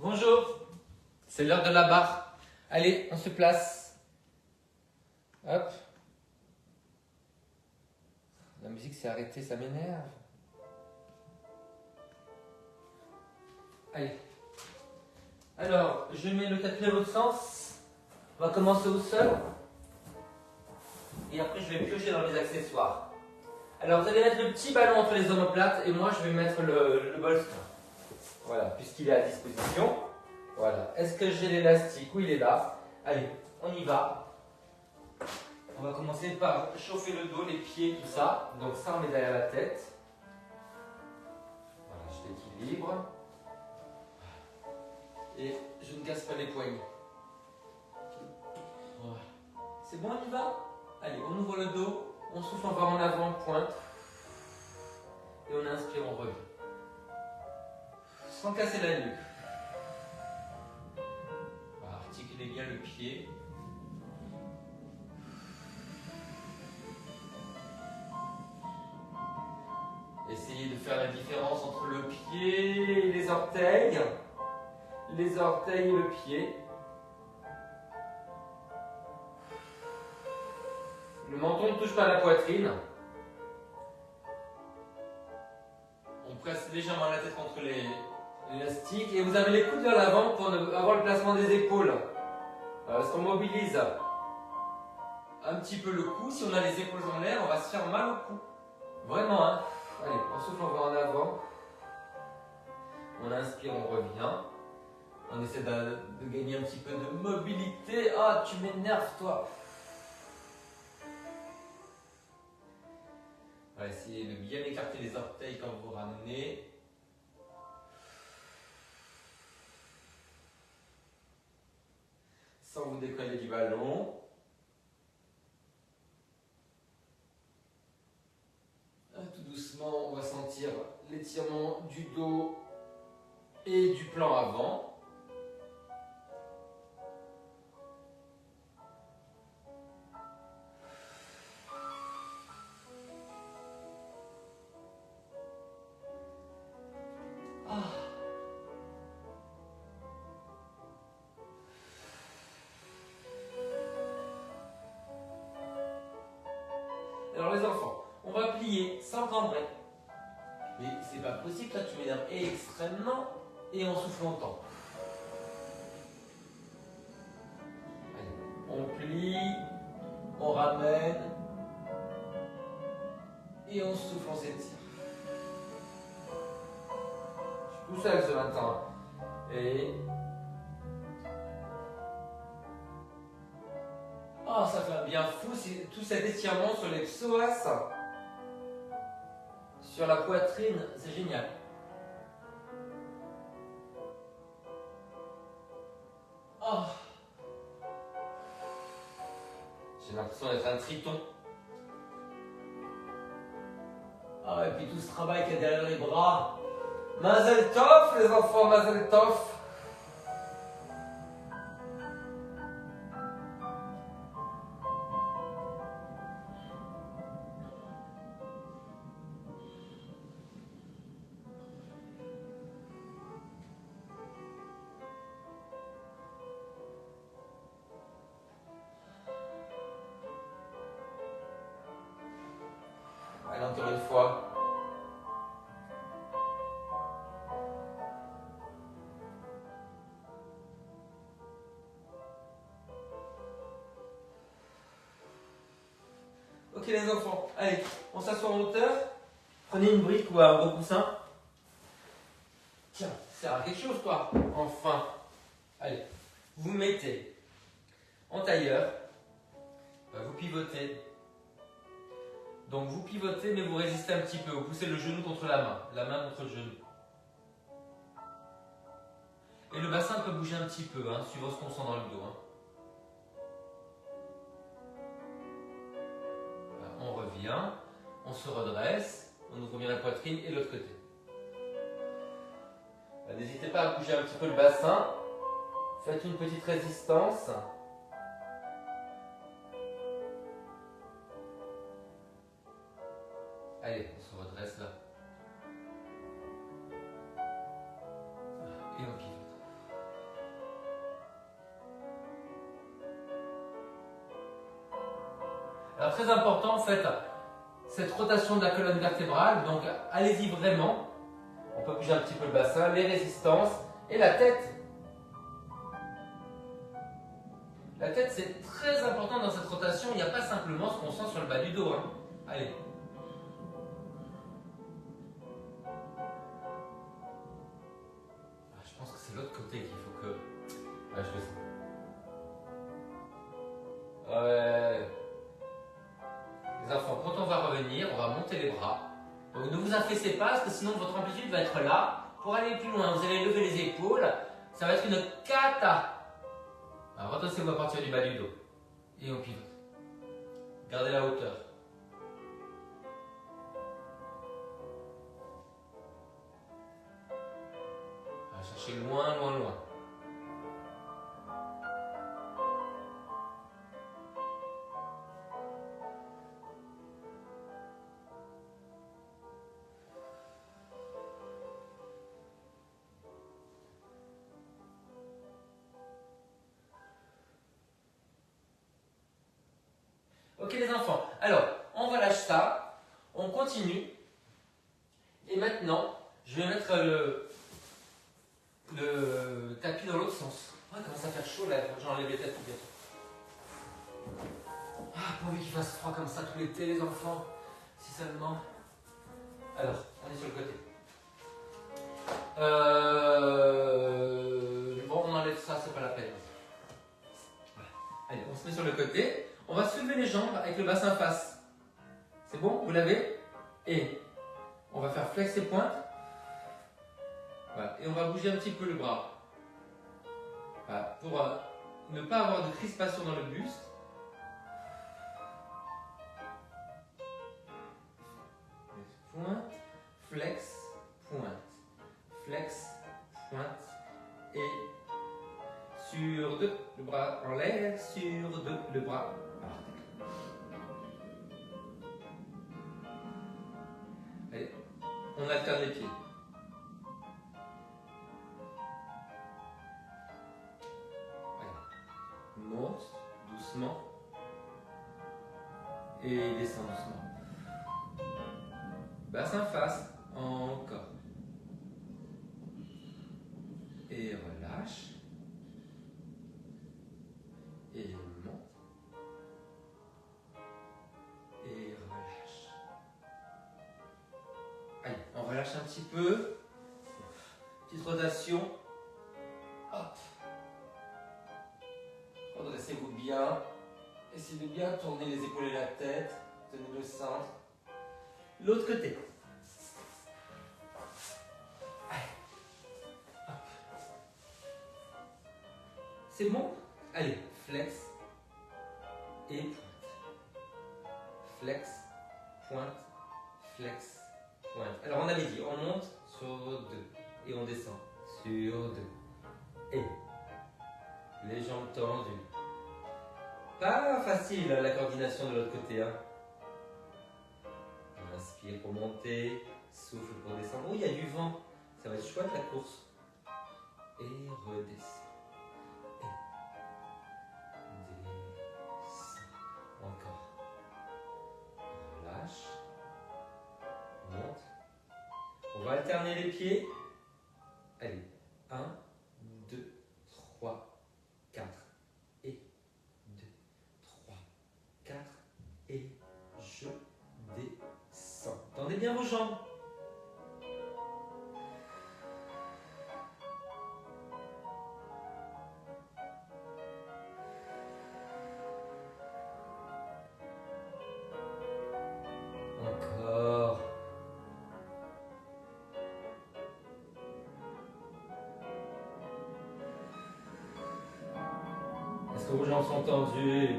Bonjour, c'est l'heure de la barre. Allez, on se place. Hop. La musique s'est arrêtée, ça m'énerve. Allez. Alors, je mets le tapis à l'autre sens. On va commencer au sol. Et après, je vais piocher dans les accessoires. Alors, vous allez mettre le petit ballon entre les omoplates et moi, je vais mettre le bolster. Voilà, puisqu'il est à disposition. Voilà. Est-ce que j'ai l'élastique? Oui, il est là. Allez, on y va. On va commencer par chauffer le dos, les pieds, tout ça. Donc ça, on met derrière la tête. Voilà, je l'équilibre. Et je ne casse pas les poignets. Voilà. C'est bon, on y va? Allez, on ouvre le dos. On souffle encore en avant, pointe. Et on inspire, on revient. Sans casser la nuque. Voilà, articulez bien le pied. Essayez de faire la différence entre le pied et les orteils. Les orteils et le pied. Le menton ne touche pas la poitrine. On presse légèrement la tête contre l'élastique. Et vous avez les coudes vers l'avant pour avoir le placement des épaules. Parce qu'on mobilise un petit peu le cou. Si on a les épaules en l'air, on va se faire mal au cou. Vraiment, hein. Allez, on souffle, on va en avant. On inspire, on revient. On essaie de gagner un petit peu de mobilité. Ah, tu m'énerves, toi. On va essayer de bien écarter les orteils quand vous ramenez. Sans vous décoller du ballon. Tout doucement, on va sentir l'étirement du dos et du plan avant. Alors les enfants, on va plier sans cambrer. Mais c'est pas possible, là tu m'énerves extrêmement et on souffle longtemps. Allez, on plie, on ramène et on souffle, on s'étire. Je suis tout seul ce matin. Et... oh, ça fait un bien fou, tout cet étirement sur les psoas, sur la poitrine, c'est génial. Oh. J'ai l'impression d'être un triton. Ah, et puis tout ce travail qu'il y a derrière les bras. Mazel tov, les enfants, mazel tov. Allez, encore une fois. Ok les enfants, allez, on s'assoit en hauteur. Prenez une brique ou un gros coussin. Tiens, ça sert à quelque chose toi. Enfin. Allez, vous mettez en tailleur. Vous pivotez. Donc vous pivotez mais vous résistez un petit peu. Vous poussez le genou contre la main contre le genou. Et le bassin peut bouger un petit peu, hein, suivant ce qu'on sent dans le dos. Hein. Voilà, on revient, on se redresse, on ouvre bien la poitrine et l'autre côté. N'hésitez pas à bouger un petit peu le bassin. Faites une petite résistance. Allez, on se redresse là. Et on pivote. Alors très important, faites cette rotation de la colonne vertébrale, donc allez-y vraiment. On peut bouger un petit peu le bassin, les résistances et la tête. La tête, c'est très important dans cette rotation. Il n'y a pas simplement ce qu'on sent sur le bas du dos. Hein. Allez. Je pense que c'est l'autre côté qu'il faut que... Ouais, je le sens. Ouais. Les enfants, quand on va revenir, on va monter les bras. Donc ne vous affaissez pas, parce que sinon votre amplitude va être là. Pour aller plus loin, vous allez lever les épaules. Ça va être une cata. Alors redressez-vous à partir du bas du dos. Et on pivote. Gardez la hauteur. On va chercher loin, loin, loin. Ok les enfants, alors on relâche ça, on continue et maintenant je vais mettre le tapis dans l'autre sens. Oh, il commence à faire chaud là, j'enlève les têtes bientôt. Ah, pas envie qu'il fasse froid comme ça tout l'été les enfants, si seulement. Alors, on est sur le côté. Bon, on enlève ça, c'est pas la peine. Voilà. Allez, on se met sur le côté. On va soulever les jambes avec le bassin face. C'est bon? Vous l'avez? Et on va faire flex et pointe. Voilà. Et on va bouger un petit peu le bras. Voilà. Pour ne pas avoir de crispation dans le buste. Pointe, flex, pointe. Flex, pointe. Et sur 2, le bras en l'air, sur 2, le bras par terre. Allez, on alterne les pieds. Allez. Monte doucement et descend doucement. Bassin face, encore. Et relâche. Et monte. Et relâche. Allez, on relâche un petit peu. Petite rotation. Hop. Redressez-vous bien. Essayez de bien tourner les épaules et la tête. Tenez le centre. L'autre côté. Allez. Hop. C'est bon? Allez, flex et pointe. Flex, pointe, flex, pointe. Alors on avait dit, on monte sur 2 et on descend sur 2. Et les jambes tendues. Pas facile la coordination de l'autre côté. Hein. On inspire pour monter, souffle pour descendre. Oh, il y a du vent. Ça va être chouette la course. Et redescend. Encore. Relâche. Monte. On va alterner les pieds. Allez. 1, 2, 3, 4. Et 2, 3, 4. Et je descends. Tendez bien vos jambes. Encore. Est-ce que vos jambes sont tendues?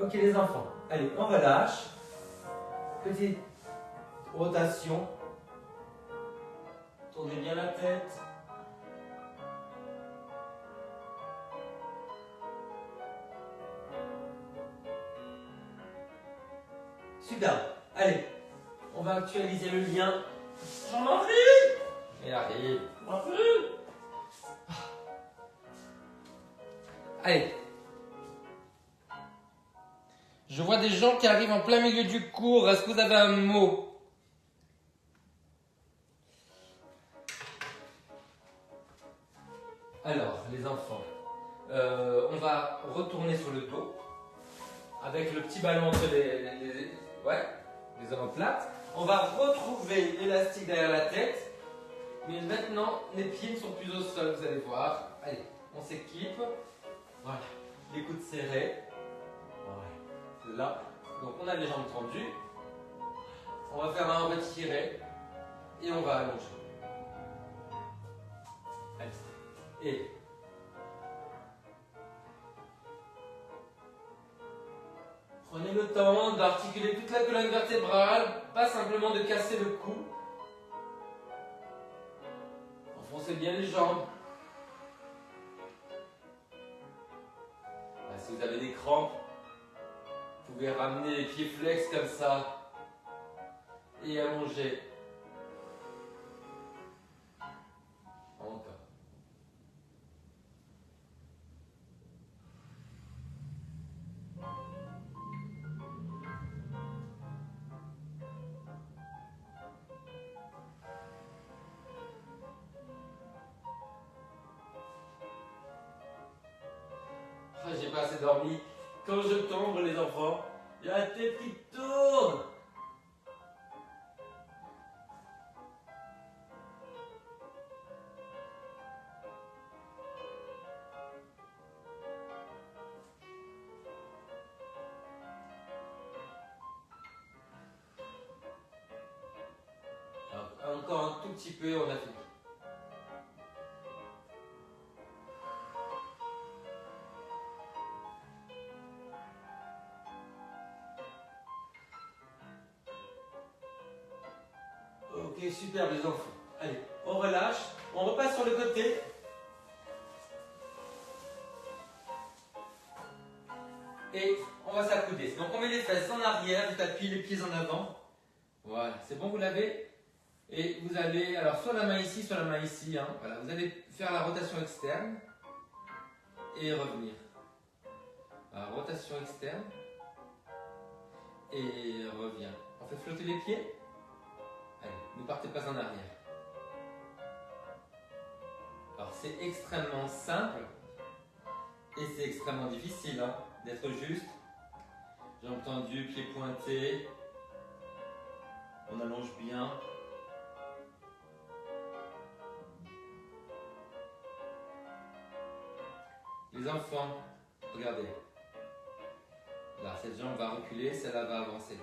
Ok les enfants, allez on relâche. Petite rotation. Tournez bien la tête. Super. Allez, on va actualiser le lien. Jean-Marie! Il arrive. Allez, des gens qui arrivent en plein milieu du cours. Est-ce que vous avez un mot? Alors, les enfants, on va retourner sur le dos avec le petit ballon entre les omoplates. On va retrouver l'élastique derrière la tête, mais maintenant les pieds ne sont plus au sol, vous allez voir. Allez, on s'équipe. Voilà, les coudes serrés. Voilà, là. Donc on a les jambes tendues. On va faire un retiré et on va allonger. Allez. Et prenez le temps d'articuler toute la colonne vertébrale, pas simplement de casser le cou. Enfoncez bien les jambes. Là, si vous avez des crampes, vous pouvez ramener les pieds flex comme ça et allonger. Encore. Ah, j'ai pas assez dormi. Quand je tombe, les enfants, il y a la tête qui tourne. Alors, encore un tout petit peu, on a fini. Ok, super les enfants. Allez, on relâche, on repasse sur le côté. Et on va s'accouder. Donc on met les fesses en arrière, vous appuyez les pieds en avant. Voilà, c'est bon, vous l'avez. Et vous allez, alors soit la main ici, soit la main ici. Hein. Voilà, vous allez faire la rotation externe et revenir. Alors, rotation externe et revient. On fait flotter les pieds. Allez, ne partez pas en arrière. Alors c'est extrêmement simple et c'est extrêmement difficile hein, d'être juste. Jambes tendues, pieds pointés. On allonge bien. Les enfants, regardez. Là, cette jambe va reculer, celle-là va avancer.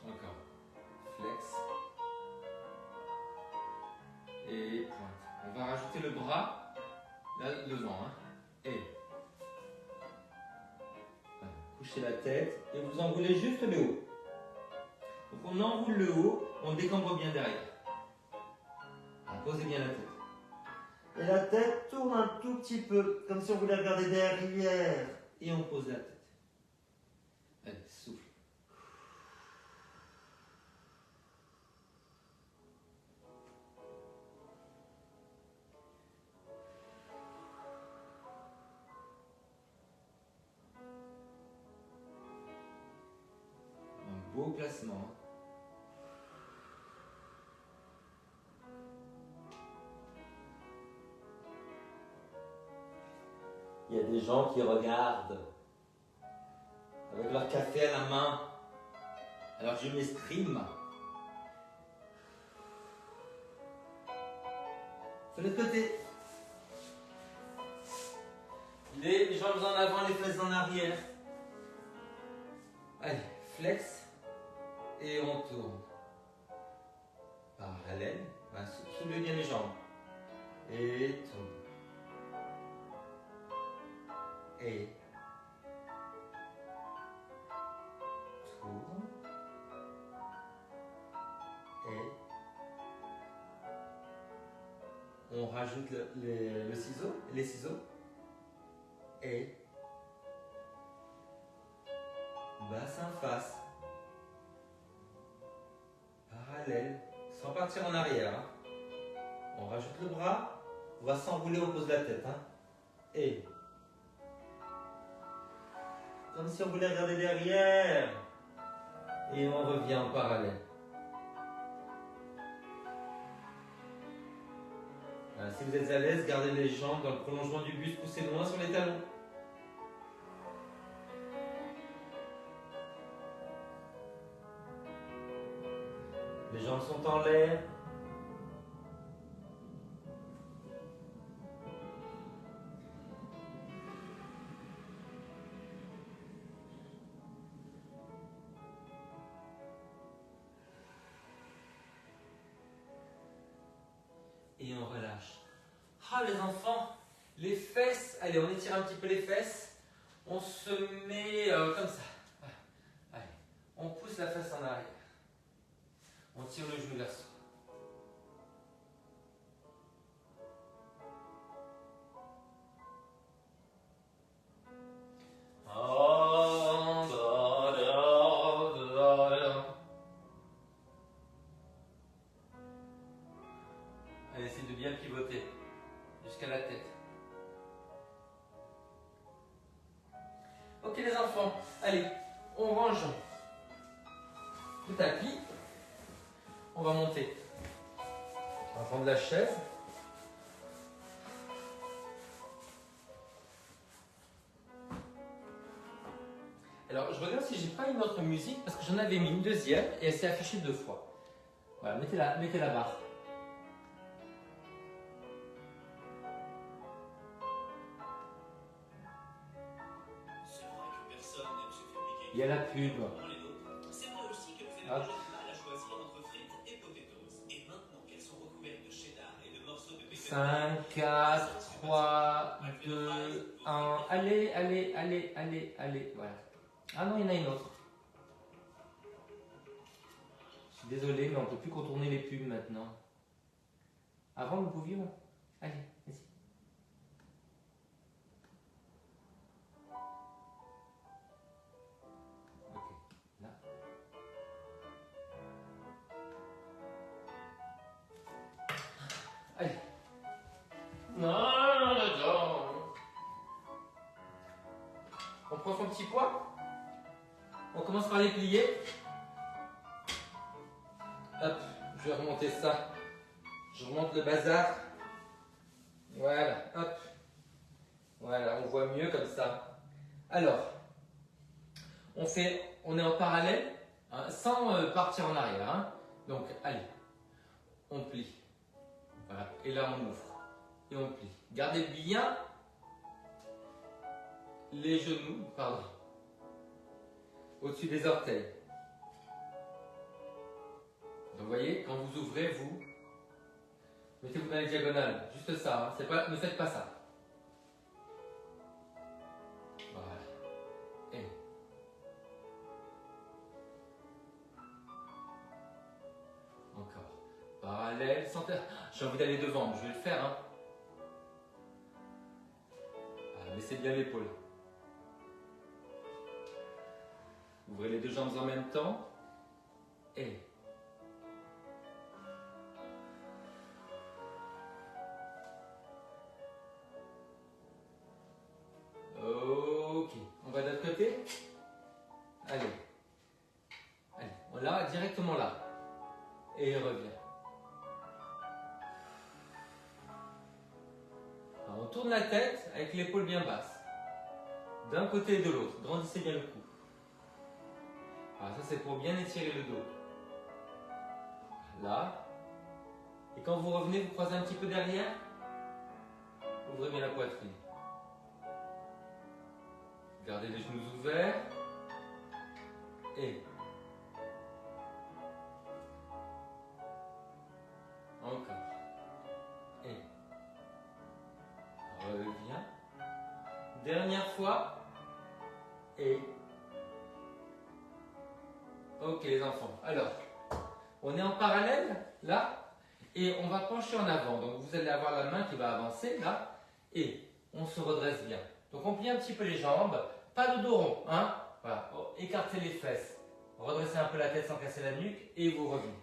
Encore. Flex. Et pointe. On va rajouter le bras là devant. Hein. Et voilà. Couchez la tête et vous enroulez juste le haut. Donc on enroule le haut, on décambre bien derrière. Posez bien la tête. Et la tête tourne un tout petit peu, comme si on voulait regarder derrière. Et on pose la tête. Allez, souffle. Un beau placement. Il y a des gens qui regardent avec leur café à la main. Alors je m'exprime. Sur l'autre côté. Les jambes en avant, les fesses en arrière. Allez, flex. Et on tourne. Parallèle. Soulevez bien les jambes. Et tourne. Et tourne. Et on rajoute le ciseau, les ciseaux. Et bassin face. Parallèle. Sans partir en arrière. Hein. On rajoute le bras. On va s'enrouler, on pose la tête. Hein. Et Comme si on voulait regarder derrière. Et on revient en parallèle. Voilà, si vous êtes à l'aise, gardez les jambes dans le prolongement du buste, poussez loin sur les talons. Les jambes sont en l'air. Et on relâche. Ah les enfants, les fesses, allez on étire un petit peu les fesses, on se met comme ça. Allez, on pousse la fesse en arrière, on tire le genou vers soi. Allez, essayez de bien pivoter jusqu'à la tête. Ok les enfants, allez, on range le tapis. On va monter. On va prendre la chaise. Alors, je regarde si j'ai pas une autre musique parce que j'en avais mis une deuxième et elle s'est affichée 2 fois. Voilà, mettez la barre. Il y a la pub. C'est vrai aussi que vous avez déjà du mal à choisir entre frites et potatoes. Et maintenant qu'elles sont recouvertes de cheddar et de morceaux de pepperoni. 5, 4, 3, 2, 1. Allez. Voilà. Ah non, il y en a une autre. Je suis désolé, mais on ne peut plus contourner les pubs maintenant. Avant, nous pouvions. Allez, vas-y. Ok, là. Allez. Non. On prend son petit poids. On commence par les plier. Hop, je vais remonter ça. Je remonte le bazar. Voilà, hop. Voilà, on voit mieux comme ça. Alors, on est en parallèle, hein, sans partir en arrière. Hein. Donc, allez, on plie. Voilà, et là on ouvre. Et on plie. Gardez bien les genoux, pardon, au-dessus des orteils. Donc, vous voyez, quand vous ouvrez, vous mettez-vous dans les diagonales. Juste ça, hein. Ne faites pas ça. Voilà. Et encore. Parallèle, sans terre. J'ai envie d'aller devant, mais je vais le faire. Hein. Voilà, laissez bien l'épaule. Ouvrez les 2 jambes en même temps. Et ok, on va de l'autre côté. Allez, on l'a directement là. Et revient. Alors, on tourne la tête avec l'épaule bien basse. D'un côté et de l'autre. Grandissez bien le cou. Alors ça c'est pour bien étirer le dos. Là. Et quand vous revenez, vous croisez un petit peu derrière. Ouvrez bien la poitrine. Gardez les genoux ouverts. Et encore. Et reviens. Dernière fois. Et ok les enfants. Alors, on est en parallèle là. Et on va pencher en avant. Donc vous allez avoir la main qui va avancer là. Et on se redresse bien. Donc on plie un petit peu les jambes. Pas de dos rond. Hein, voilà. Écartez les fesses. Redressez un peu la tête sans casser la nuque. Et vous revenez.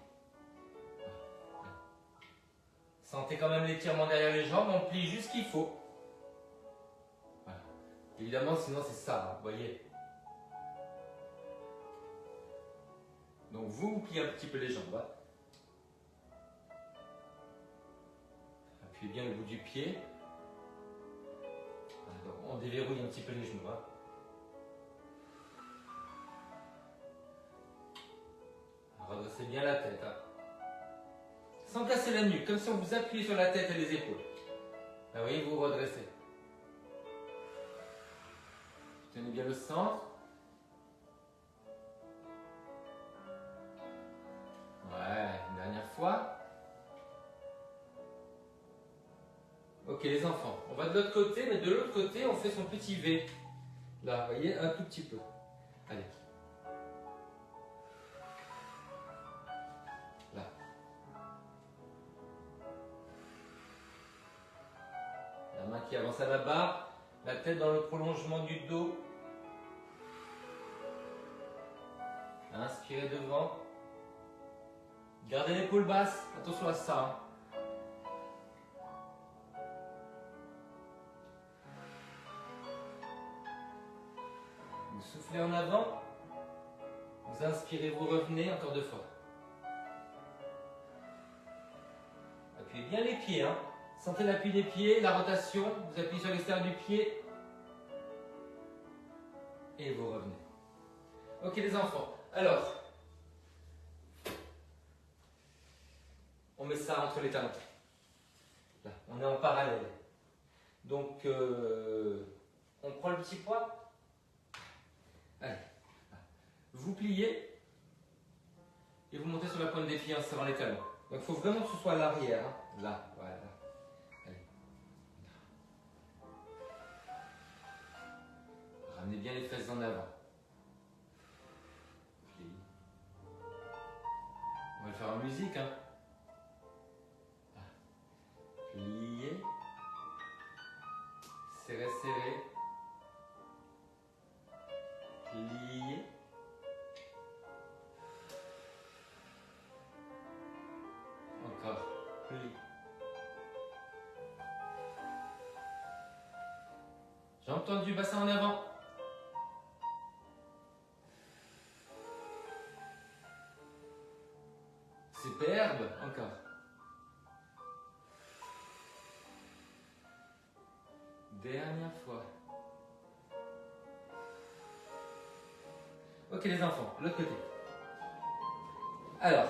Sentez quand même l'étirement derrière les jambes. On plie juste ce qu'il faut. Voilà. Évidemment, sinon c'est ça. Hein, vous voyez. Donc vous pliez un petit peu les jambes. Hein. Appuyez bien le bout du pied. Donc on déverrouille un petit peu les genoux. Hein. Redressez bien la tête. Hein. Sans casser la nuque, comme si on vous appuyait sur la tête et les épaules. Là, vous voyez, vous redressez. Tenez bien le centre. Ouais, une dernière fois. Ok les enfants, on va de l'autre côté, mais de l'autre côté, on fait son petit V. Là, vous voyez, un tout petit peu. Allez. Là. La main qui avance à la barre, la tête dans le prolongement du dos. Inspirez devant. Gardez l'épaule basse, attention à ça. Hein. Vous soufflez en avant. Vous inspirez, vous revenez, encore deux fois. Appuyez bien les pieds. Hein. Sentez l'appui des pieds, la rotation. Vous appuyez sur l'extérieur du pied. Et vous revenez. Ok les enfants. Alors, on met ça entre les talons. Là, on est en parallèle. Donc, on prend le petit poids. Allez. Vous pliez. Et vous montez sur la pointe des pieds en serrant les talons. Donc, il faut vraiment que ce soit à l'arrière. Hein. Là, voilà. Allez. Ramenez bien les fesses en avant. On va le faire en musique. Hein. Pliez. Serrez, serrez. Pliez. Encore. Plie. Jambes tendues, bassin en avant. Superbe. Encore. Dernière fois. Ok les enfants, l'autre côté. Alors,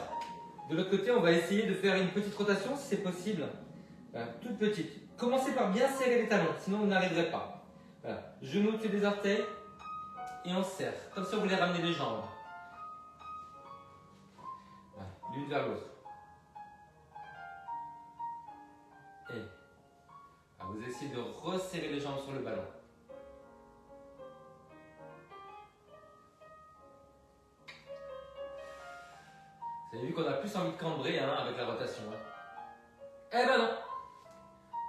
de l'autre côté, on va essayer de faire une petite rotation si c'est possible. Voilà, toute petite. Commencez par bien serrer les talons, sinon vous n'arriverez pas. Voilà. Genoux au-dessus des orteils et on serre, comme si on voulait ramener les jambes. Voilà, l'une vers l'autre. Et vous essayez de resserrer les jambes sur le ballon. Vous avez vu qu'on a plus envie de cambrer hein, avec la rotation. Hein. Eh ben non.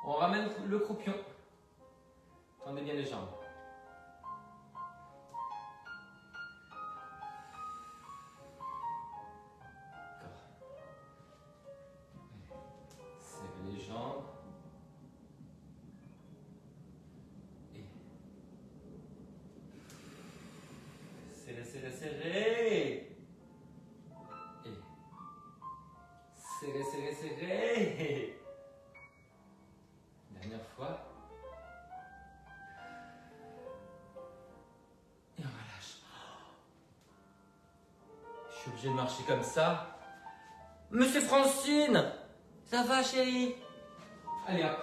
On ramène le croupion. Tendez bien les jambes. Serrez les jambes. Et serrez, serrez, serrez. Et serrez, serrez, serrez. Dernière fois. Et on relâche. Je suis obligé de marcher comme ça. Monsieur Francine, ça va chérie? Allez hop.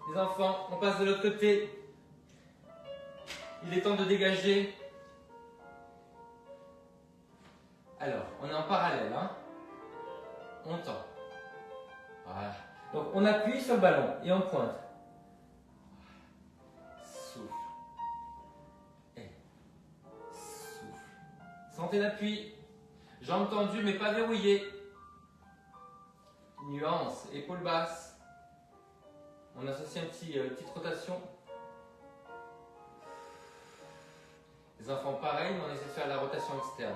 Les enfants, on passe de l'autre côté. Il est temps de dégager. Alors, on est en parallèle. Hein. On tend. Voilà. Donc, on appuie sur le ballon et on pointe. Souffle. Et souffle. Sentez l'appui. Jambes tendues mais pas verrouillées. Nuance. Épaules basses. On associe une petite rotation. Les enfants, pareil, mais on essaie de faire la rotation externe.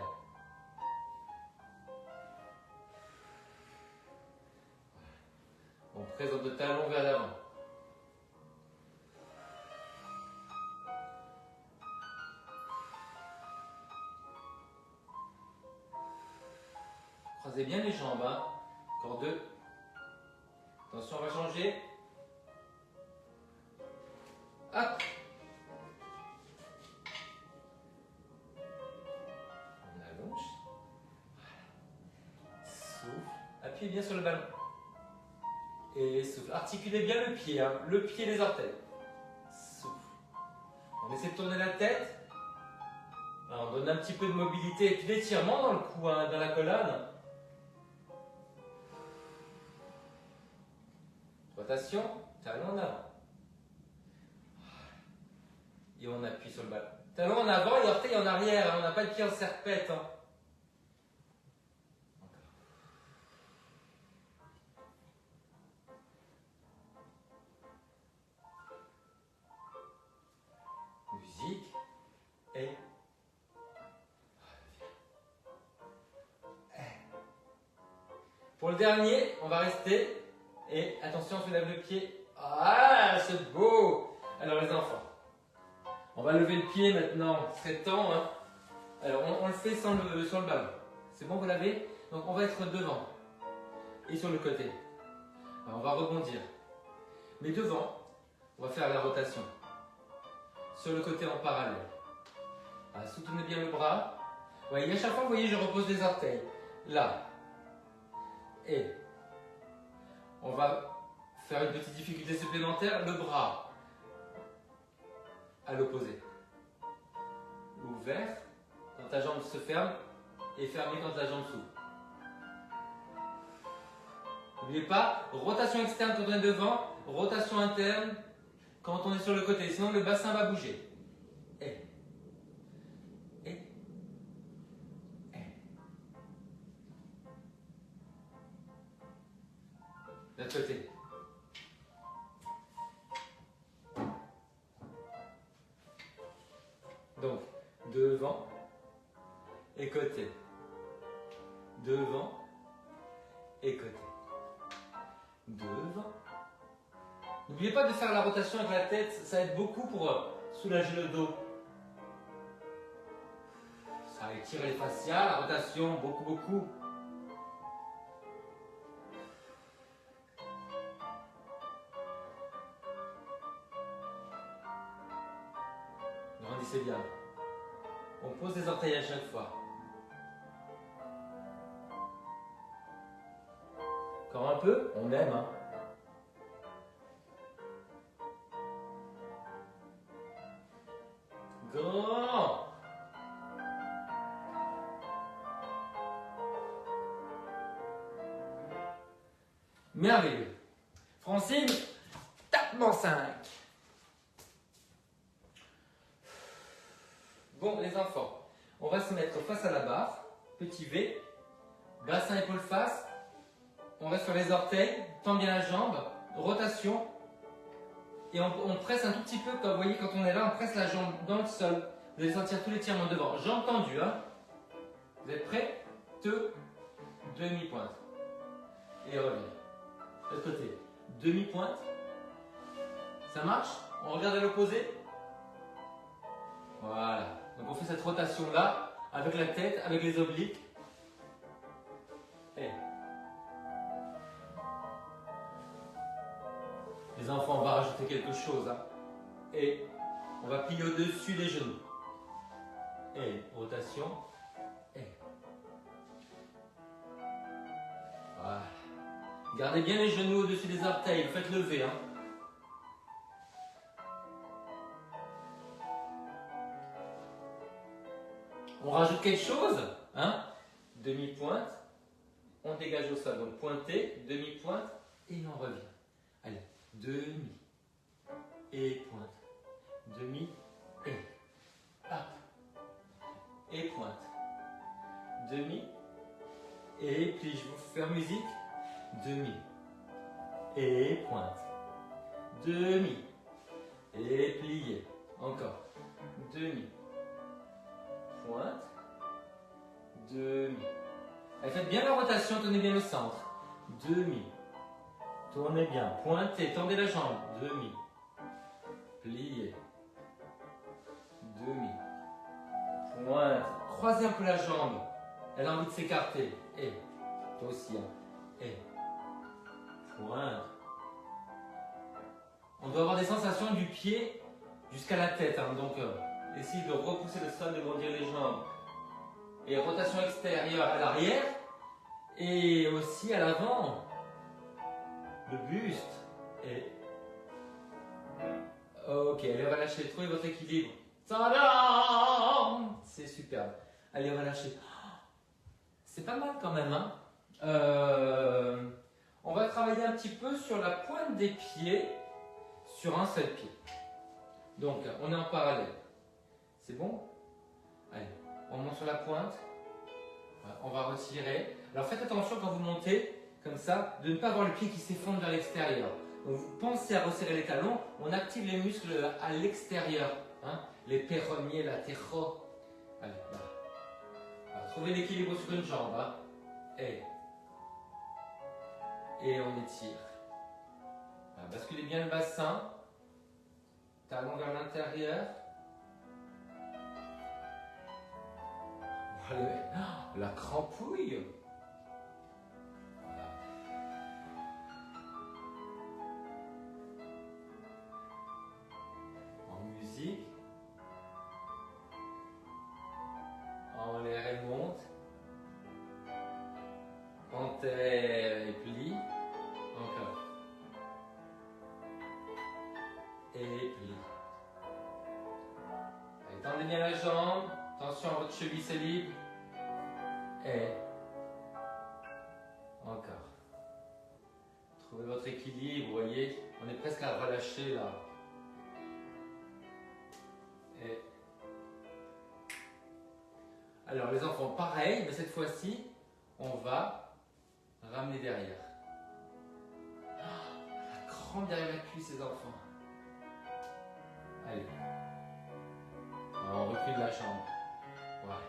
On présente le talon vers l'avant. Croisez bien les jambes, hein. Encore 2. Attention, on va changer. Hop. On allonge. Souffle. Appuyez bien sur le ballon. Et souffle. Articulez bien le pied, hein. Le pied et les orteils. Souffle. On essaie de tourner la tête. Alors, on donne un petit peu de mobilité et puis d'étirement dans le cou, hein, dans la colonne. Rotation, talon en avant. Et on appuie sur le ballon. Talon en avant et orteil en arrière. Hein. On n'a pas le pied en serpette. Hein. Musique et pour le dernier, on va rester et attention, on soulève le pied. Ah, c'est beau! Alors les enfants, on va lever le pied maintenant, c'est temps. Hein. Alors on le fait sur le ballon. C'est bon, vous l'avez? Donc on va être devant et sur le côté. Alors, on va rebondir. Mais devant, on va faire la rotation. Sur le côté en parallèle. Alors, soutenez bien le bras. Ouais, et à chaque fois, vous voyez, je repose les orteils. Là. Et on va faire une petite difficulté supplémentaire. Le bras à l'opposé. Ouvert quand ta jambe se ferme et fermé quand la jambe s'ouvre. N'oubliez pas, rotation externe quand on est devant, rotation interne quand on est sur le côté. Sinon, le bassin va bouger. Et. De l'autre côté. Donc, devant et côté. Devant et côté. Devant. N'oubliez pas de faire la rotation avec la tête, ça aide beaucoup pour soulager le dos. Ça étire les fascias, la rotation, beaucoup. Grandissez bien. On pose les orteils à chaque fois. Encore un peu, on aime. Hein. Grand. Merveilleux. Francine, tapement 5. Bon, les enfants, on va se mettre face à la barre. Petit V. Bassin, épaule, face. On reste sur les orteils. Tend bien la jambe. Rotation. Et on presse un tout petit peu, comme vous voyez, quand on est là, on presse la jambe dans le sol. Vous allez sentir tous les étirements devant. Jambe tendue, hein. Vous êtes prêts? Demi-pointe. Et revient. De l'autre côté. Demi-pointe. Ça marche? On regarde à l'opposé. Voilà. Donc on fait cette rotation-là, avec la tête, avec les obliques. Et. Les enfants, on va rajouter quelque chose. Hein. Et on va plier au-dessus des genoux. Et rotation. Et. Voilà. Gardez bien les genoux au-dessus des orteils. Faites lever. Hein. On rajoute quelque chose. Hein. Demi-pointe. On dégage au sol. Donc pointé, demi-pointe. Et on revient. Allez. Demi. Et pointe. Demi. Et. Hop. Et pointe. Demi. Et puis je vous fais musique. Demi. Et pointe. Demi. Et plié. Encore. Demi. Pointe. Demi. Et faites bien la rotation, tenez bien le centre. Demi. Tournez bien. Pointez, tendez la jambe. Demi. Plié. Demi. Pointe. Croisez un peu la jambe. Elle a envie de s'écarter. Et. Toi aussi. Hein. Et pointe. On doit avoir des sensations du pied jusqu'à la tête. Hein. Donc, essayez de repousser le sol, de grandir les jambes. Et rotation extérieure à l'arrière. Et aussi à l'avant. Le buste. Et ok, allez, relâchez. Trouvez votre équilibre. Tadam! C'est superbe. Allez, relâchez. C'est pas mal quand même. Hein. On va travailler un petit peu sur la pointe des pieds sur un seul pied. Donc, on est en parallèle. C'est bon? Allez, on monte sur la pointe. On va retirer. Alors, faites attention quand vous montez, comme ça, de ne pas avoir le pied qui s'effondre vers l'extérieur. Donc, vous pensez à resserrer les talons. On active les muscles à l'extérieur. Hein, les péronées latéraux. Allez, là. Alors, trouvez l'équilibre sur une jambe. Hein. Et on étire. Alors, basculez bien le bassin. Talon vers l'intérieur. Voilà. La crampouille. Voilà. En musique. En l'air et monte. En terre et plie. Encore. Et plie. Allez, tendez bien la jambe. Attention à votre cheville se libre. Et. Encore. Trouvez votre équilibre, vous voyez. On est presque à relâcher là. Et. Alors les enfants, pareil, mais cette fois-ci, on va ramener derrière. La crampe derrière la cuisse, les enfants. Allez. On recule la jambe. Voilà.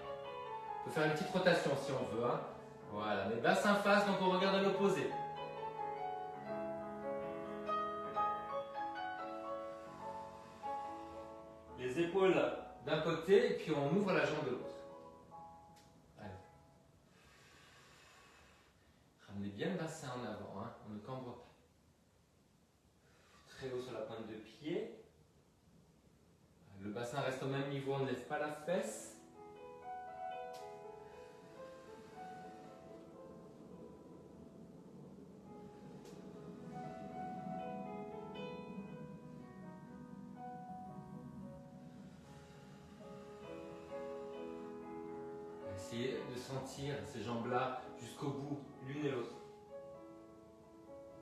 On peut faire une petite rotation si on veut. Hein. Voilà, mais bassin face, donc on regarde à l'opposé. Les épaules d'un côté, et puis on ouvre la jambe de l'autre. Allez. Ramenez bien le bassin en avant, hein. On ne cambre pas. Très haut sur la pointe de pied. Le bassin reste au même niveau, on ne lève pas la fesse. Essayez de sentir ces jambes-là jusqu'au bout, l'une et l'autre.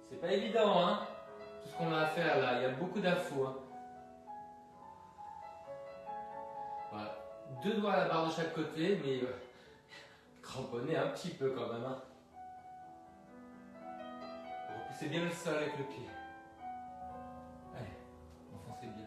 C'est pas évident, hein, tout ce qu'on a à faire là, il y a beaucoup d'infos. Hein. Voilà. 2 doigts à la barre de chaque côté, mais cramponnez un petit peu quand même. Hein. Repoussez bien le sol avec le pied. Allez, enfoncez bien.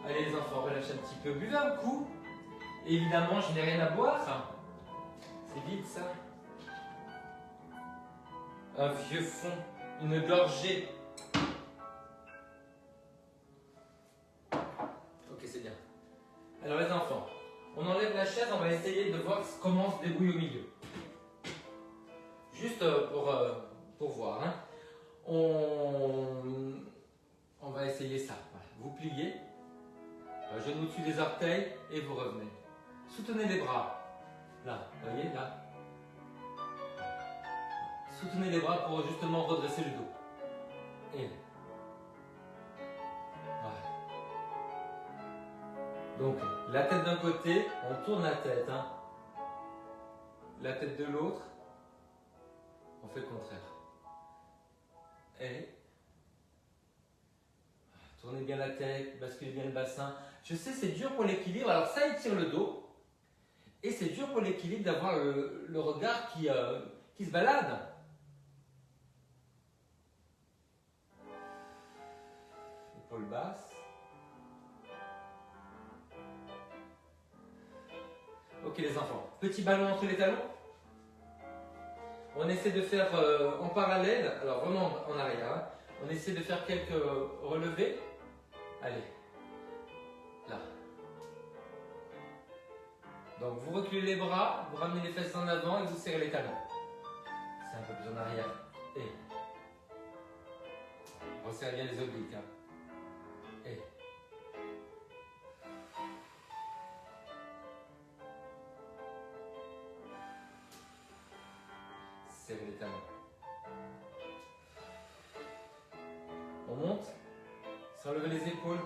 Allez les enfants, relâchez un petit peu. Buvez un coup. Évidemment, je n'ai rien à boire. C'est vide ça. Un vieux fond, une gorgée. Ok, c'est bien. Alors les enfants, on enlève la chaise, on va essayer de voir comment on se débrouille au milieu. Juste pour voir. Hein. On va essayer ça. Voilà. Vous pliez. Genou au-dessus des orteils et vous revenez. Soutenez les bras. Là, vous voyez, là. Soutenez les bras pour justement redresser le dos. Et voilà. Donc, la tête d'un côté, on tourne la tête. Hein. La tête de l'autre, on fait le contraire. Et tournez bien la tête, basculez bien le bassin. Je sais, c'est dur pour l'équilibre. Alors ça étire le dos. Et c'est dur pour l'équilibre d'avoir le regard qui se balade. Épaule basse. Ok, Ok les enfants, petit ballon entre les talons. On essaie de faire en parallèle, alors vraiment en arrière, hein. On essaie de faire quelques relevés. Allez, là. Donc vous reculez les bras, vous ramenez les fesses en avant et vous serrez les talons. C'est un peu plus en arrière. Et resserrez bien les obliques. Hein. Et serrez les talons. On monte, sans lever les épaules.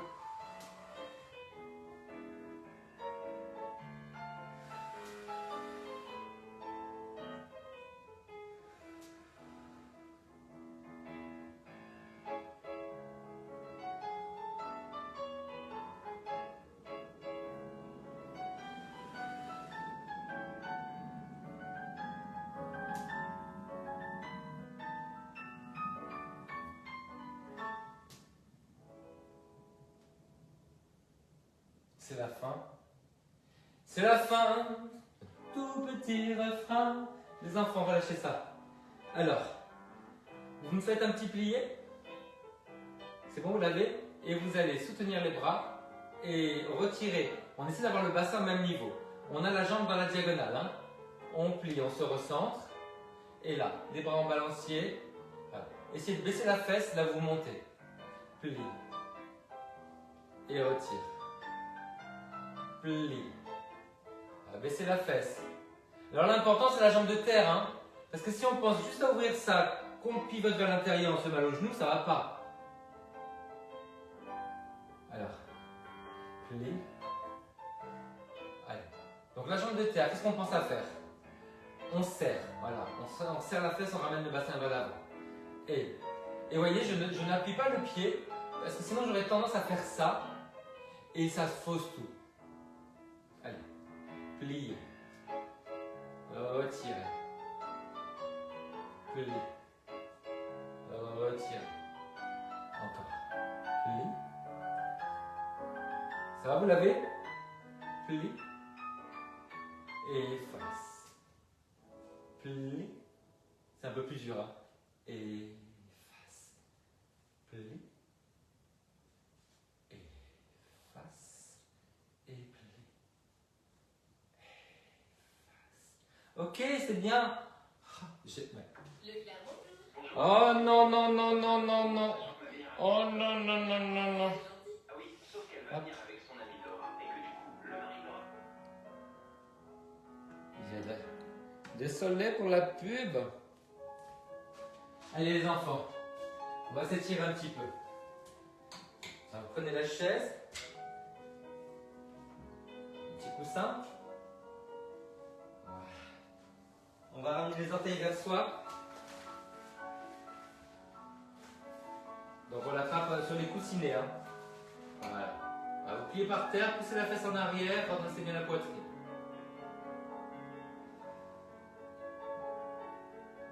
C'est la fin. C'est la fin. Tout petit refrain. Les enfants, relâchez ça. Alors, vous me faites un petit plié. C'est bon, vous l'avez. Et vous allez soutenir les bras et retirer. On essaie d'avoir le bassin au même niveau. On a la jambe dans la diagonale. Hein. On plie, on se recentre. Et là, les bras en balancier. Voilà. Essayez de baisser la fesse, là vous montez. Plie. Et retire. Plie. Baissez la fesse. Alors l'important c'est la jambe de terre, hein, parce que si on pense juste à ouvrir ça, qu'on pivote vers l'intérieur, on se met mal au genou, ça va pas. Alors, plie. Allez. Donc la jambe de terre, qu'est-ce qu'on pense à faire? On serre, voilà, on serre la fesse, on ramène le bassin vers l'avant. Et voyez, je n'appuie pas le pied, parce que sinon j'aurais tendance à faire ça, et ça fausse tout. Allez, pliez. Retirez. Plie. Retirez. Encore. Plie. Ça va, vous l'avez? Plie. Et efface. Plie. C'est un peu plus dur, hein? Efface. Plie. Efface. Et plie. Ok, c'est bien. Oh non, non, non, non, non, non. Oh non, non, non, non, non. Ah oui, sauf qu'elle va venir avec son ami Laura et que du coup, le mari Laura. Désolé pour la pub. Allez les enfants, on va s'étirer un petit peu. Alors, prenez la chaise. Un petit coussin. On va ramener les orteils vers soi. Donc on l'attrape sur les coussinets. Hein. Voilà. Alors, vous pliez par terre, poussez la fesse en arrière, redressez bien la poitrine.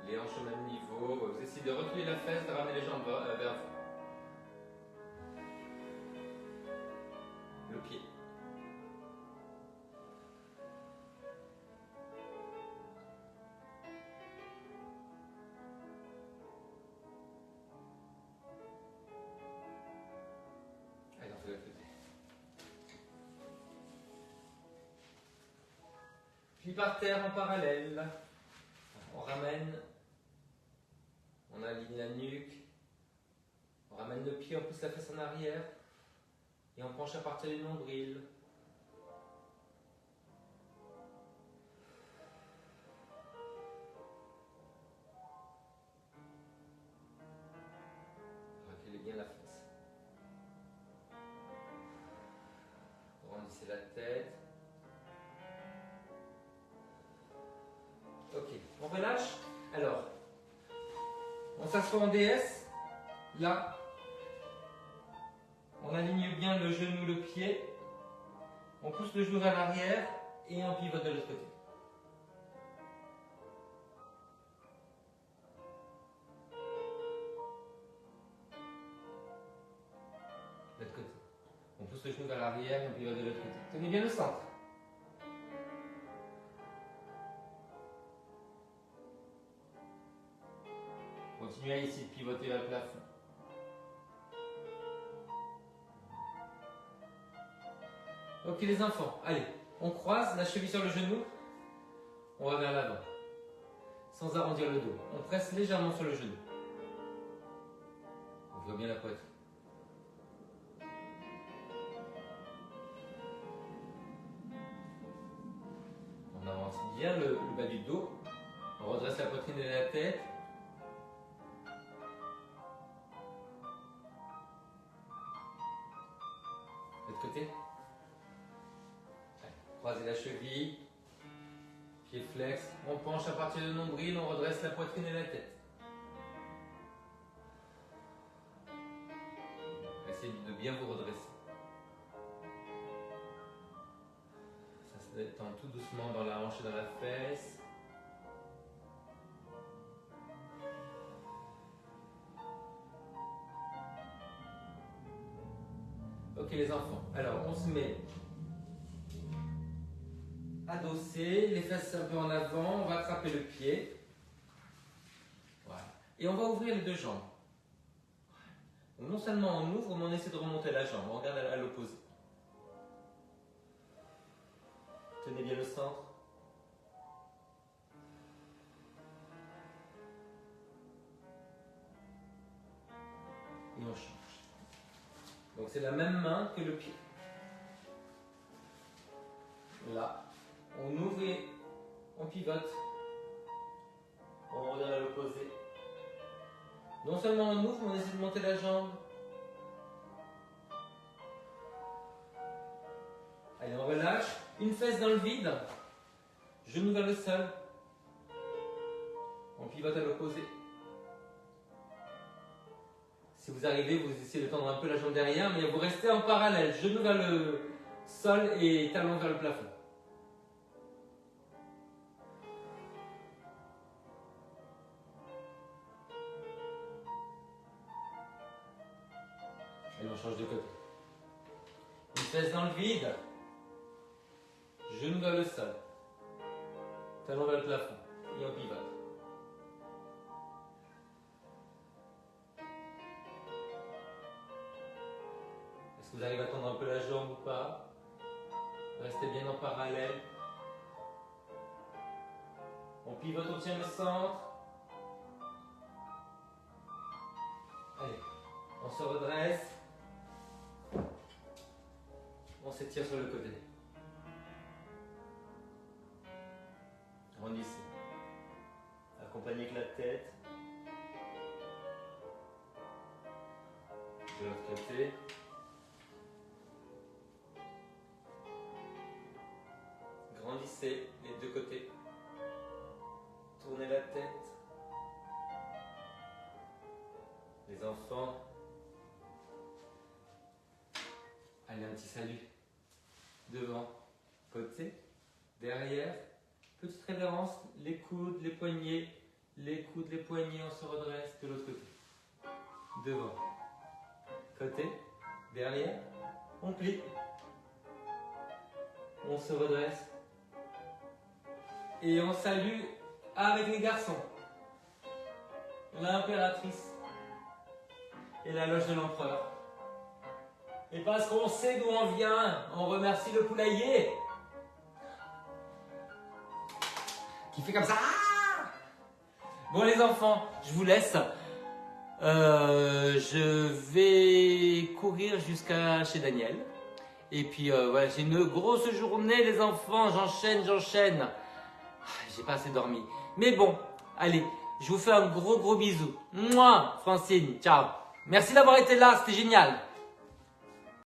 Les hanches au même niveau. Vous essayez de reculer la fesse, de ramener les jambes vers vous. Le pied. Allez, on fait le côté. Puis par terre en parallèle. On ramène. On aligne la nuque. On ramène le pied, on pousse la fesse en arrière. Et on penche à partir du nombril. Reculez bien la fesse. Grandissez la tête. Ok, on relâche. Alors, on s'assoit en DS. Là. On aligne bien le genou, le pied. On pousse le genou vers l'arrière et on pivote de l'autre côté. De l'autre côté. On pousse le genou vers l'arrière et on pivote de l'autre côté. Tenez bien le centre. Continuez à essayer de pivoter vers le plafond. Ok les enfants, allez, on croise la cheville sur le genou, on va vers l'avant, sans arrondir le dos. On presse légèrement sur le genou. On voit bien la poitrine. On avance bien le bas du dos, on redresse la poitrine et la tête. De l'autre côté. Croisez la cheville, pied flex, on penche à partir du nombril, on redresse la poitrine et la tête. Essayez de bien vous redresser. Ça se détend tout doucement dans la hanche et dans la fesse. Ok les enfants, alors on se met adossé, les fesses un peu en avant, on va attraper le pied. Voilà. Et on va ouvrir les deux jambes. Donc non seulement on ouvre, mais on essaie de remonter la jambe. On regarde à l'opposé. Tenez bien le centre. Et on change. Donc c'est la même main que le pied. Là. On ouvre et on pivote. On regarde à l'opposé. Non seulement on ouvre, mais on essaie de monter la jambe. Allez, on relâche. Une fesse dans le vide. Genou vers le sol. On pivote à l'opposé. Si vous arrivez, vous essayez de tendre un peu la jambe derrière, mais vous restez en parallèle. Genou vers le sol et talon vers le plafond. Et on change de côté. Une fesse dans le vide. Genou vers le sol. Talon vers le plafond. Et on pivote. Est-ce que vous arrivez à tendre un peu la jambe ou pas? Restez bien en parallèle. On pivote, on tient le centre. Allez, on se redresse. On s'étire sur le côté. Rendissez. Accompagnez avec la tête. De l'autre côté. Grandissez les deux côtés. Tournez la tête. Les enfants. Allez, un petit salut. Devant, côté, derrière. Petite révérence, les coudes, les poignets. Les coudes, les poignets, on se redresse de l'autre côté. Devant, côté, derrière. On plie. On se redresse. Et on salue avec les garçons. L'impératrice et la loge de l'empereur. Et parce qu'on sait d'où on vient, on remercie le poulailler. Qui fait comme ça. Bon les enfants, je vous laisse. Je vais courir jusqu'à chez Daniel. Et puis voilà, j'ai une grosse journée les enfants, j'enchaîne. J'ai pas assez dormi. Mais bon, allez, je vous fais un gros bisou. Mouah, Francine, ciao. Merci d'avoir été là, c'était génial.